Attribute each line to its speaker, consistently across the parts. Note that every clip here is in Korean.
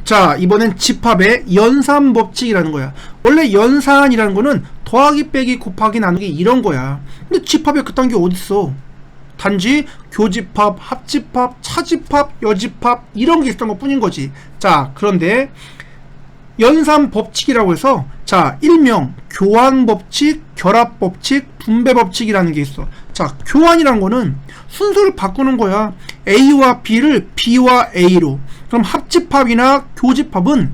Speaker 1: 자, 이번엔 집합의 연산법칙이라는 거야. 원래 연산이라는 거는 더하기 빼기 곱하기 나누기 이런 거야. 근데 집합에 그딴 게 어딨어. 단지 교집합, 합집합, 차집합, 여집합 이런 게 있었던 것 뿐인 거지. 자, 그런데 연산법칙이라고 해서 자, 일명 교환법칙, 결합법칙, 분배법칙이라는 게 있어. 자, 교환이란 거는 순서를 바꾸는 거야. A와 B를 B와 A로. 그럼 합집합이나 교집합은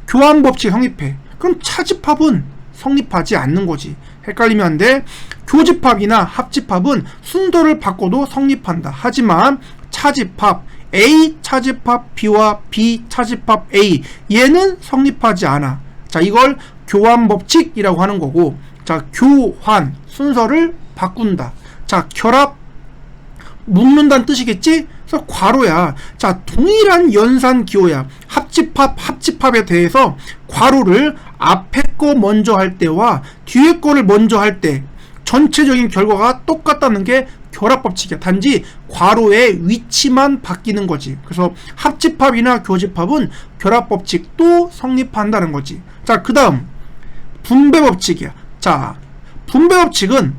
Speaker 1: 교환법칙이 성립해. 그럼 차집합은 성립하지 않는 거지. 헷갈리면 안 돼. 교집합이나 합집합은 순서를 바꿔도 성립한다. 하지만 차집합, A 차집합 B와 B 차집합 A 얘는 성립하지 않아. 자, 이걸 교환법칙이라고 하는 거고, 자, 교환 순서를 바꾼다. 자, 결합 묶는다는 뜻이겠지? 그래서 괄호야. 자, 동일한 연산 기호야. 합집합에 대해서 괄호를 앞에 거 먼저 할 때와 뒤에 거를 먼저 할 때 전체적인 결과가 똑같다는 게 결합법칙이야. 단지 괄호의 위치만 바뀌는 거지. 그래서 합집합이나 교집합은 결합법칙도 성립한다는 거지. 자, 그 다음 분배법칙이야. 자, 분배법칙은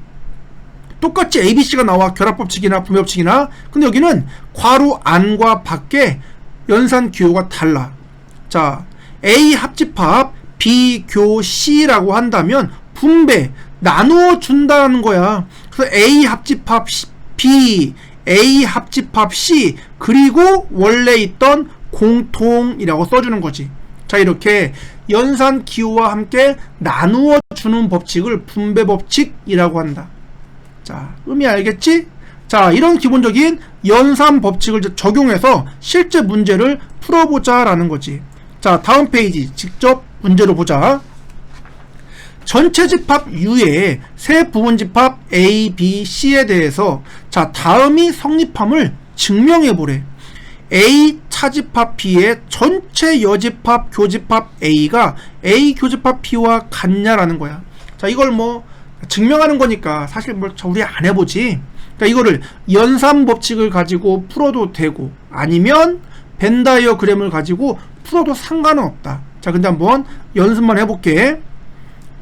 Speaker 1: 똑같이 ABC가 나와. 결합법칙이나 분배법칙이나. 근데 여기는 괄호 안과 밖에 연산 기호가 달라. 자, A 합집합 B 교 C라고 한다면 분배 나누어 준다는 거야. 그래서 A 합집합 B, A 합집합 C, 그리고 원래 있던 공통이라고 써주는 거지. 자, 이렇게 연산 기호와 함께 나누어 주는 법칙을 분배법칙이라고 한다. 자, 의미 알겠지? 자, 이런 기본적인 연산 법칙을 적용해서 실제 문제를 풀어보자 라는 거지. 자, 다음 페이지 직접 문제로 보자. 전체 집합 U의 세 부분 집합 A, B, C에 대해서 자, 다음이 성립함을 증명해 보래. A 차집합 B의 전체 여집합 교집합 A가 A 교집합 B와 같냐라는 거야. 자, 이걸 뭐 증명하는 거니까 사실 뭐 우리 안 해보지. 그러니까 이거를 연산 법칙을 가지고 풀어도 되고 아니면 벤 다이어그램을 가지고 풀어도 상관은 없다. 자, 근데 한번 연습만 해볼게.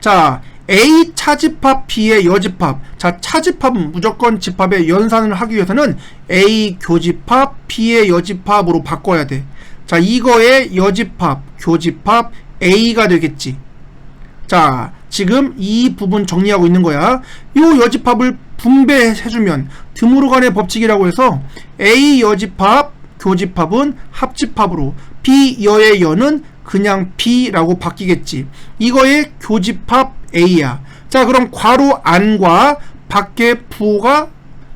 Speaker 1: 자, A 차집합 B의 여집합. 자, 차집합은 무조건 집합의 연산을 하기 위해서는 A 교집합 B의 여집합으로 바꿔야 돼. 자, 이거의 여집합 교집합 A가 되겠지. 자, 지금 이 부분 정리하고 있는 거야. 요 여집합을 분배해주면 드무르간의 법칙이라고 해서 A 여집합 교집합은 합집합으로 B 여의 여는 그냥 B라고 바뀌겠지. 이거의 교집합 A야. 자, 그럼 괄호 안과 밖의 부호가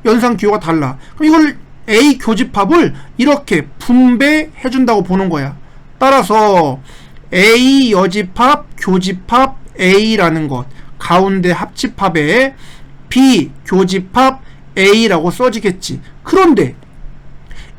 Speaker 1: 연산 기호가 달라. 그럼 이걸 A 교집합을 이렇게 분배해준다고 보는 거야. 따라서 A 여집합 교집합 A라는 것 가운데 합집합에 B 교집합 A라고 써지겠지. 그런데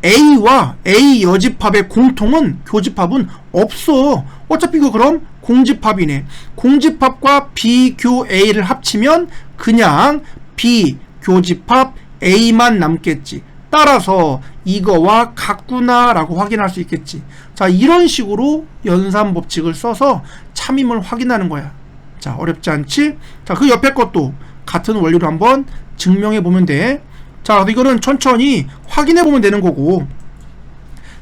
Speaker 1: A와 A 여집합의 공통은 교집합은 없어. 어차피 이거 그럼 공집합이네. 공집합과 B 교 A를 합치면 그냥 B 교집합 A만 남겠지. 따라서 이거와 같구나 라고 확인할 수 있겠지. 자, 이런 식으로 연산 법칙을 써서 참임을 확인하는 거야. 자, 어렵지 않지? 자, 그 옆에 것도 같은 원리로 한번 증명해 보면 돼. 자, 이거는 천천히 확인해 보면 되는 거고.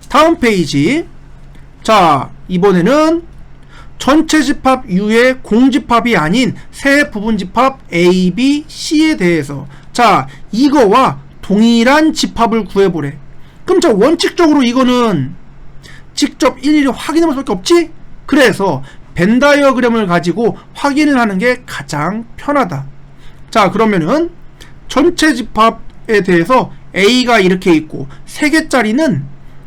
Speaker 1: 다음 페이지. 자, 이번에는 전체 집합 U의 공집합이 아닌 세 부분 집합 A, B, C에 대해서 자, 이거와 동일한 집합을 구해보래. 그럼 자, 원칙적으로 이거는 직접 일일이 확인해 볼 수밖에 없지? 그래서 벤 다이어그램을 가지고 확인을 하는 게 가장 편하다. 자, 그러면은 전체 집합에 대해서 A가 이렇게 있고 3개짜리는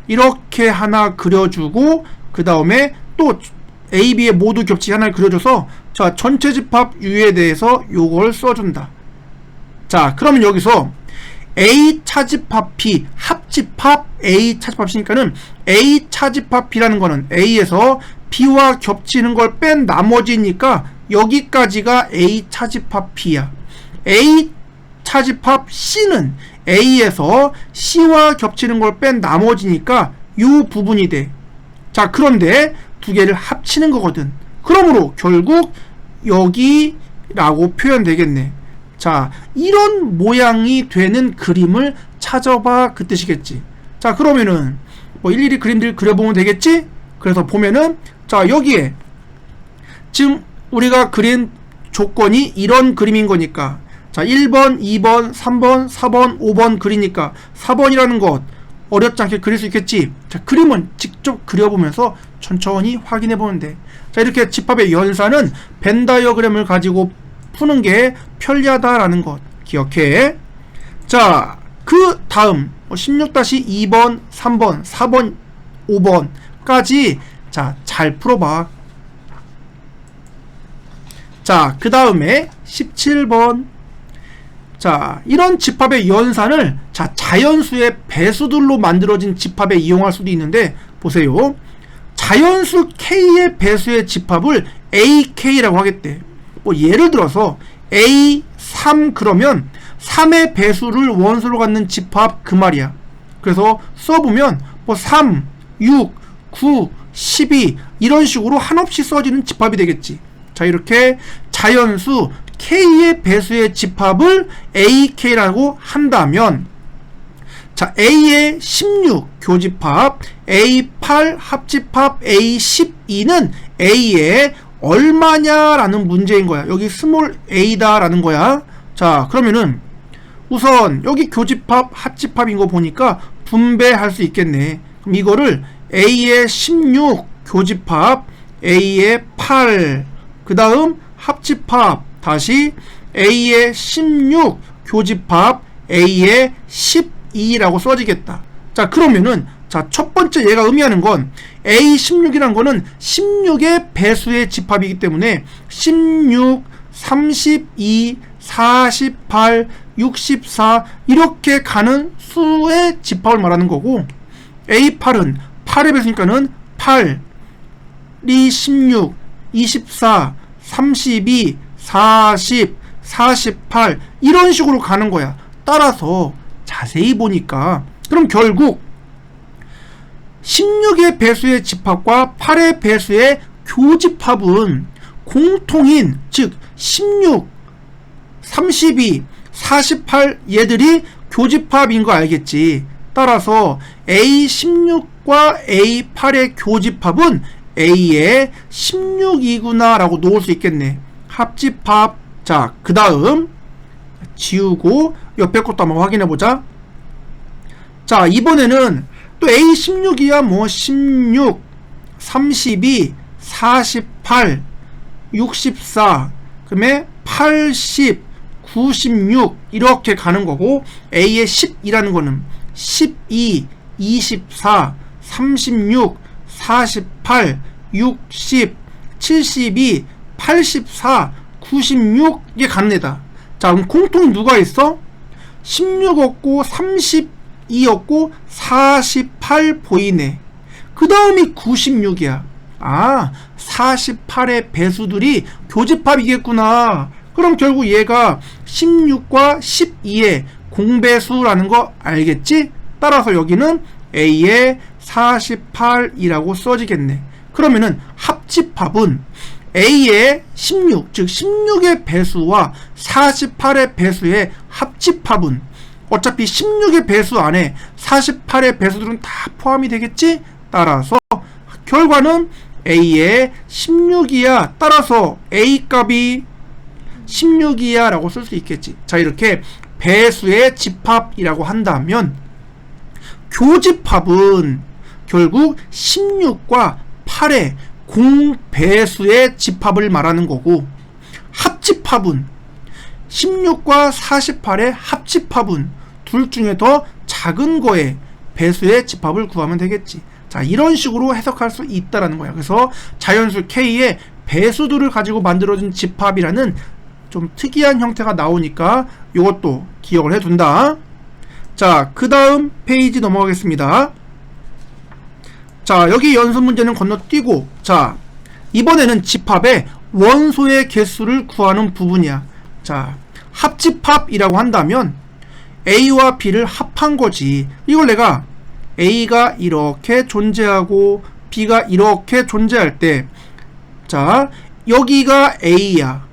Speaker 1: 이렇게 하나 그려주고 그 다음에 또 A, B에 모두 겹치게 하나를 그려줘서 자, 전체 집합 U에 대해서 요걸 써준다. 자, 그러면 여기서 A 차집합 B 합집합 A 차집합 C니까는 A 차집합 B라는 거는 A에서 B와 겹치는 걸 뺀 나머지니까 여기까지가 A 차집합 B야. A 차집합 C는 A에서 C와 겹치는 걸 뺀 나머지니까 요 부분이 돼. 자, 그런데 두 개를 합치는 거거든. 그러므로 결국 여기라고 표현되겠네. 자, 이런 모양이 되는 그림을 찾아봐, 그 뜻이겠지. 자, 그러면은 뭐 일일이 그림들 그려보면 되겠지? 그래서 보면은, 자, 여기에 지금 우리가 그린 조건이 이런 그림인 거니까, 자, 1번, 2번, 3번, 4번, 5번 그리니까 4번이라는 것 어렵지 않게 그릴 수 있겠지. 자, 그림은 직접 그려보면서 천천히 확인해 보면 돼. 자, 이렇게 집합의 연산은 벤 다이어그램을 가지고 푸는 게 편리하다라는 것 기억해. 자, 그 다음 16-2번, 3번, 4번, 5번까지 자, 잘 풀어봐. 자, 그 다음에 17번. 자, 이런 집합의 연산을 자, 자연수의 배수들로 만들어진 집합에 이용할 수도 있는데, 보세요. 자연수 K의 배수의 집합을 AK라고 하겠대. 뭐 예를 들어서 A3 그러면 3의 배수를 원소로 갖는 집합 그 말이야. 그래서 써보면 뭐 3, 6, 9, 12 이런 식으로 한없이 써지는 집합이 되겠지. 자, 이렇게 자연수 K의 배수의 집합을 AK라고 한다면, 자, A의 16 교집합, A8 합집합, A12는 A의 얼마냐라는 문제인 거야. 여기 스몰 a다 라는 거야. 자, 그러면은 우선 여기 교집합 합집합인 거 보니까 분배할 수 있겠네. 그럼 이거를 A의 16 교집합, A의 8, 그 다음 합집합, 다시 A의 16 교집합, A의 12라고 써지겠다. 자, 그러면은 자, 첫 번째 얘가 의미하는 건 A16이란 거는 16의 배수의 집합이기 때문에 16, 32, 48, 64 이렇게 가는 수의 집합을 말하는 거고, A8은 8의 배수니까는 8, 16, 24, 32, 40, 48 이런 식으로 가는 거야. 따라서 자세히 보니까 그럼 결국 16의 배수의 집합과 8의 배수의 교집합은 공통인, 즉 16, 32, 48 얘들이 교집합인 거 알겠지. 따라서 A16과 A8의 교집합은 A의 16이구나 라고 놓을 수 있겠네. 합집합. 자, 그 다음 지우고 옆에 것도 한번 확인해 보자. 자, 이번에는 또 A16이야 뭐 16, 32, 48, 64, 그다음에 80, 96 이렇게 가는 거고, A의 10이라는 거는 12, 24, 36, 48, 60, 72, 84, 96 이게 가는 애다. 자, 그럼 공통이 누가 있어? 16 없고 32 없고 48 보이네. 그 다음이 96이야. 아, 48의 배수들이 교집합이겠구나. 그럼 결국 얘가 16과 12의 공배수라는 거 알겠지? 따라서 여기는 A의 48이라고 써지겠네. 그러면은 합집합은 A의 16, 즉 16의 배수와 48의 배수의 합집합은 어차피 16의 배수 안에 48의 배수들은 다 포함이 되겠지? 따라서 결과는 A의 16이야. 따라서 A 값이 16이야 라고 쓸 수 있겠지. 자, 이렇게 배수의 집합이라고 한다면 교집합은 결국 16과 8의 공배수의 집합을 말하는 거고, 합집합은 16과 48의 합집합은 둘 중에 더 작은 거에 배수의 집합을 구하면 되겠지. 자, 이런 식으로 해석할 수 있다라는 거야. 그래서 자연수 K의 배수들을 가지고 만들어진 집합이라는 좀 특이한 형태가 나오니까 이것도 기억을 해둔다. 자, 그 다음 페이지 넘어가겠습니다. 자, 여기 연습 문제는 건너뛰고, 자, 이번에는 집합의 원소의 개수를 구하는 부분이야. 자, 합집합이라고 한다면 A와 B를 합한 거지. 이걸 내가 A가 이렇게 존재하고 B가 이렇게 존재할 때, 자, 여기가 A야.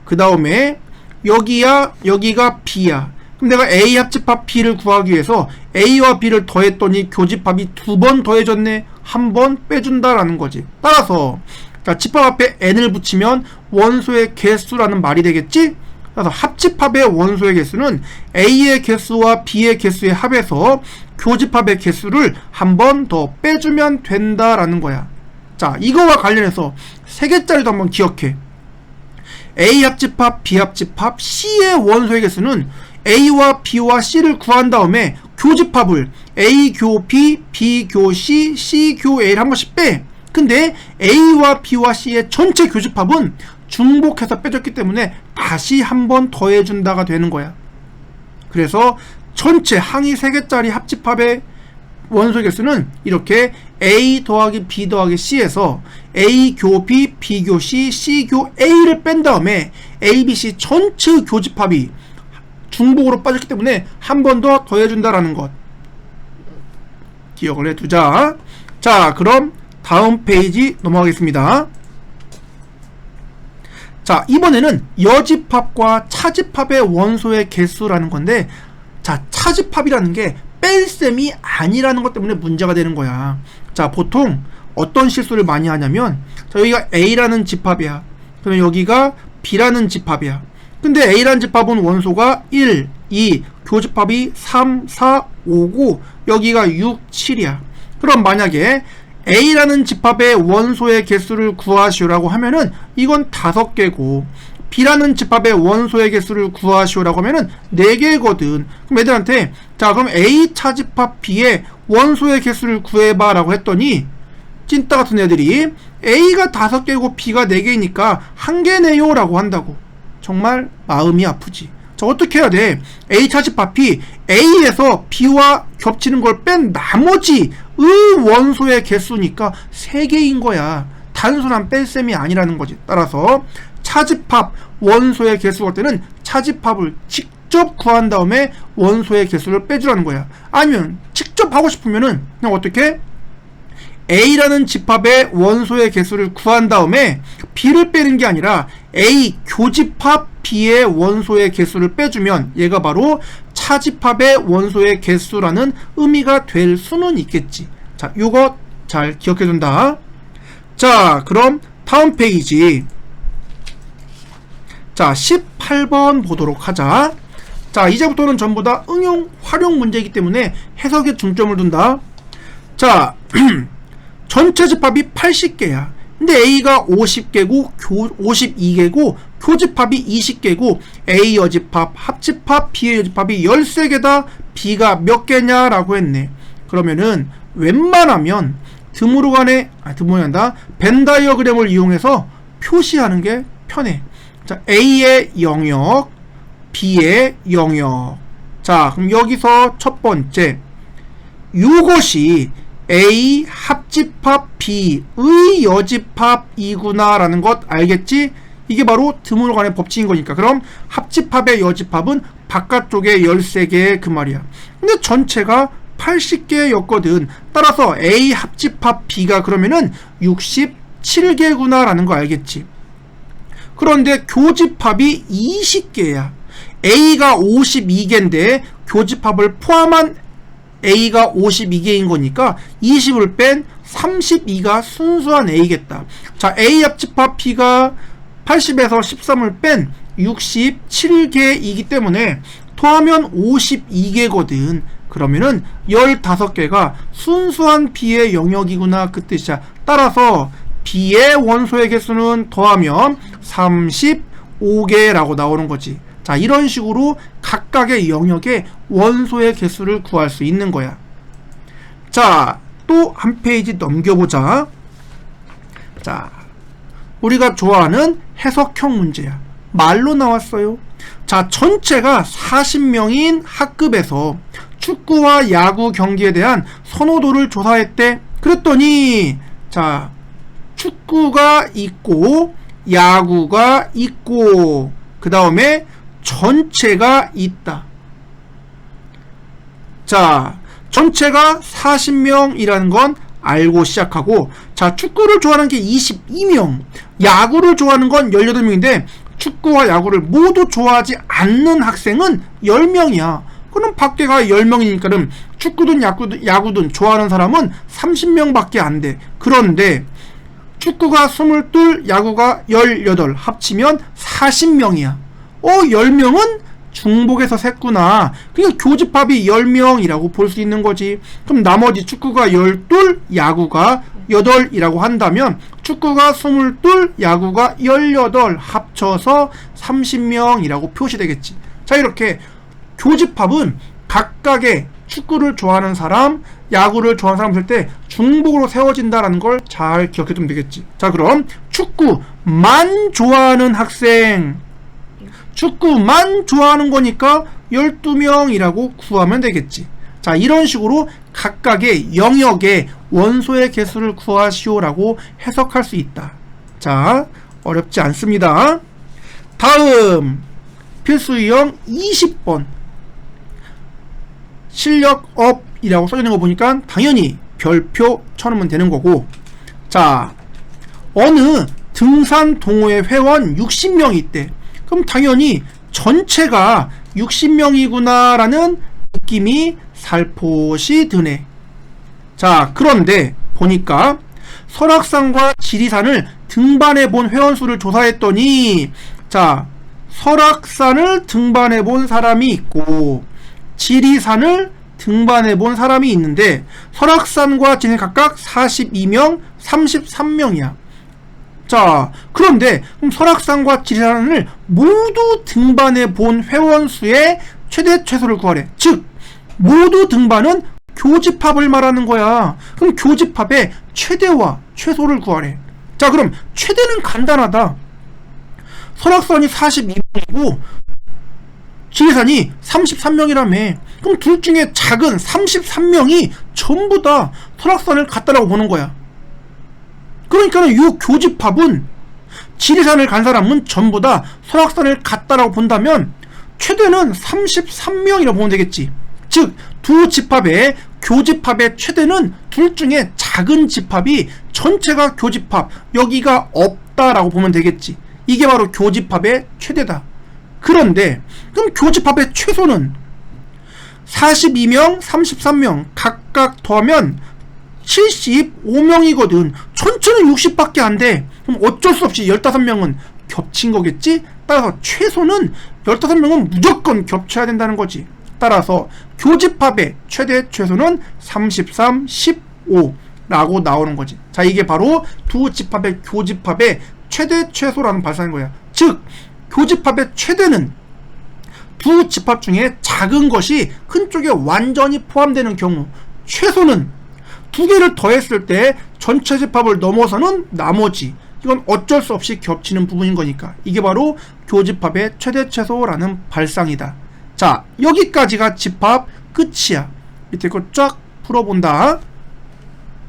Speaker 1: 그 다음에 여기가 B야. 그럼 내가 A 합집합 B를 구하기 위해서 A와 B를 더했더니 교집합이 2번 더해졌네. 1번 빼준다라는 거지. 따라서 자, 집합 앞에 n을 붙이면 원소의 개수라는 말이 되겠지? 그래서 합집합의 원소의 개수는 A의 개수와 B의 개수의 합에서 교집합의 개수를 1번 더 빼주면 된다라는 거야. 자, 이거와 관련해서 3개짜리도 한번 기억해. A 합집합, B 합집합, C의 원소의 개수는 A와 B와 C를 구한 다음에 교집합을 A 교 B, B 교 C, C 교 A를 한 번씩 빼. 근데 A와 B와 C의 전체 교집합은 중복해서 빼줬기 때문에 다시 한 번 더해준다가 되는 거야. 그래서 전체 항이 3개짜리 합집합의 원소의 개수는 이렇게 A 더하기 B 더하기 C에서 A 교 B, B 교 C, C 교 A를 뺀 다음에 A, B, C 전체 교집합이 중복으로 빠졌기 때문에 한 번 더 더해준다라는 것 기억을 해두자. 자, 그럼 다음 페이지 넘어가겠습니다. 자, 이번에는 여집합과 차집합의 원소의 개수라는 건데, 자, 차집합이라는 게 뺄셈이 아니라는 것 때문에 문제가 되는 거야. 자, 보통 어떤 실수를 많이 하냐면, 자, 여기가 A라는 집합이야. 그러면 여기가 B라는 집합이야. 근데 A라는 집합은 원소가 1, 2, 교집합이 3, 4, 5고 여기가 6, 7이야. 그럼 만약에 A라는 집합의 원소의 개수를 구하시오라고 하면은 이건 5개고, B라는 집합의 원소의 개수를 구하시오라고 하면은 4개거든. 그럼 애들한테 자, 그럼 A 차집합 B의 원소의 개수를 구해봐 라고 했더니 찐따 같은 애들이 A가 5개고 B가 4개니까 1개 내요 라고 한다고. 정말 마음이 아프지. 자, 어떻게 해야 돼? A 차집합이 A에서 B와 겹치는 걸 뺀 나머지 원소의 개수니까 3개인 거야. 단순한 뺄셈이 아니라는 거지. 따라서 차집합 원소의 개수 할 때는 차집합을 직접 구한 다음에 원소의 개수를 빼주라는 거야. 아니면 직접 하고 싶으면은 그냥 어떻게? A라는 집합의 원소의 개수를 구한 다음에 B를 빼는 게 아니라 A 교집합 B의 원소의 개수를 빼주면 얘가 바로 차집합의 원소의 개수라는 의미가 될 수는 있겠지. 자, 요거 잘 기억해둔다. 자, 그럼 다음 페이지. 자, 18번 보도록 하자. 자, 이제부터는 전부 다 응용, 활용 문제이기 때문에 해석에 중점을 둔다. 자, 전체 집합이 80개야. 근데 A가 50개고 52개고 교집합이 20개고 A 여집합, 합집합, B의 여집합이 13개다. B가 몇 개냐라고 했네. 그러면은 웬만하면 벤 다이어그램을 이용해서 표시하는 게 편해. 자, A의 영역, B의 영역. 자, 그럼 여기서 첫 번째, 이것이 A 합집합 B의 여집합이구나 라는 것 알겠지? 이게 바로 드물간의 법칙인 거니까. 그럼 합집합의 여집합은 바깥쪽에 13개 그 말이야. 근데 전체가 80개였거든. 따라서 A 합집합 B가 그러면은 67개구나 라는 거 알겠지? 그런데 교집합이 20개야. A가 52개인데 교집합을 포함한 A가 52개인 거니까 20을 뺀 32가 순수한 A겠다. 자, A 합집합 B가 80에서 13을 뺀 67개이기 때문에 더하면 52개거든. 그러면은 15개가 순수한 B의 영역이구나 그 뜻이야. 따라서 B의 원소의 개수는 더하면 35개라고 나오는 거지. 자, 이런 식으로 각각의 영역의 원소의 개수를 구할 수 있는 거야. 자, 또 한 페이지 넘겨보자. 자, 우리가 좋아하는 해석형 문제야. 말로 나왔어요. 자, 전체가 40명인 학급에서 축구와 야구 경기에 대한 선호도를 조사했대. 그랬더니 자, 축구가 있고 야구가 있고 그 다음에 전체가 있다. 자, 전체가 40명이라는 건 알고 시작하고, 자, 축구를 좋아하는 게 22명, 야구를 좋아하는 건 18명인데 축구와 야구를 모두 좋아하지 않는 학생은 10명이야. 그럼 밖에가 10명이니까는 축구든 야구든 좋아하는 사람은 30명밖에 안 돼. 그런데 축구가 22, 야구가 18 합치면 40명이야. 10명은 중복에서 셌구나. 그러니까 교집합이 10명이라고 볼 수 있는 거지. 그럼 나머지 축구가 12, 야구가 8이라고 한다면 축구가 22, 야구가 18 합쳐서 30명이라고 표시되겠지. 자, 이렇게 교집합은 각각의 축구를 좋아하는 사람, 야구를 좋아하는 사람 쓸 때 중복으로 세워진다라는 걸 잘 기억해두면 되겠지. 자, 그럼 축구만 좋아하는 학생, 축구만 좋아하는 거니까 12명이라고 구하면 되겠지. 자, 이런 식으로 각각의 영역의 원소의 개수를 구하시오라고 해석할 수 있다. 자, 어렵지 않습니다. 다음 필수 유형 20번 실력업이라고 써있는 거 보니까 당연히 별표 쳐놓으면 되는 거고, 자, 어느 등산 동호회 회원 60명이 있대. 그럼 당연히 전체가 60명이구나 라는 느낌이 살포시 드네. 자, 그런데 보니까 설악산과 지리산을 등반해 본 회원 수를 조사했더니, 자, 설악산을 등반해 본 사람이 있고 지리산을 등반해 본 사람이 있는데 설악산과 지리산 각각 42명, 33명이야. 자, 그런데 그럼 설악산과 지리산을 모두 등반해 본 회원 수의 최대 최소를 구하래. 즉, 모두 등반은 교집합을 말하는 거야. 그럼 교집합의 최대와 최소를 구하래. 자, 그럼 최대는 간단하다. 설악산이 42명이고 지리산이 33명이라며. 그럼 둘 중에 작은 33명이 전부 다 설악산을 갔다라고 보는 거야. 그러니까는 이 교집합은 지리산을 간 사람은 전부 다 설악산을 갔다라고 본다면 최대는 33명이라고 보면 되겠지. 즉, 두 집합의 교집합의 최대는 둘 중에 작은 집합이 전체가 교집합, 여기가 없다라고 보면 되겠지. 이게 바로 교집합의 최대다. 그런데 그럼 교집합의 최소는 42명, 33명 각각 더하면 75명이거든. 전체는 60밖에 안 돼. 그럼 어쩔 수 없이 15명은 겹친 거겠지? 따라서 최소는 15명은 무조건 겹쳐야 된다는 거지. 따라서 교집합의 최대 최소는 33, 15라고 나오는 거지. 자, 이게 바로 두 집합의 교집합의 최대 최소라는 발상인 거야. 즉, 교집합의 최대는 두 집합 중에 작은 것이 큰 쪽에 완전히 포함되는 경우, 최소는 두 개를 더했을 때 전체 집합을 넘어서는 나머지, 이건 어쩔 수 없이 겹치는 부분인 거니까 이게 바로 교집합의 최대 최소라는 발상이다. 자, 여기까지가 집합 끝이야. 밑에 거 쫙 풀어본다.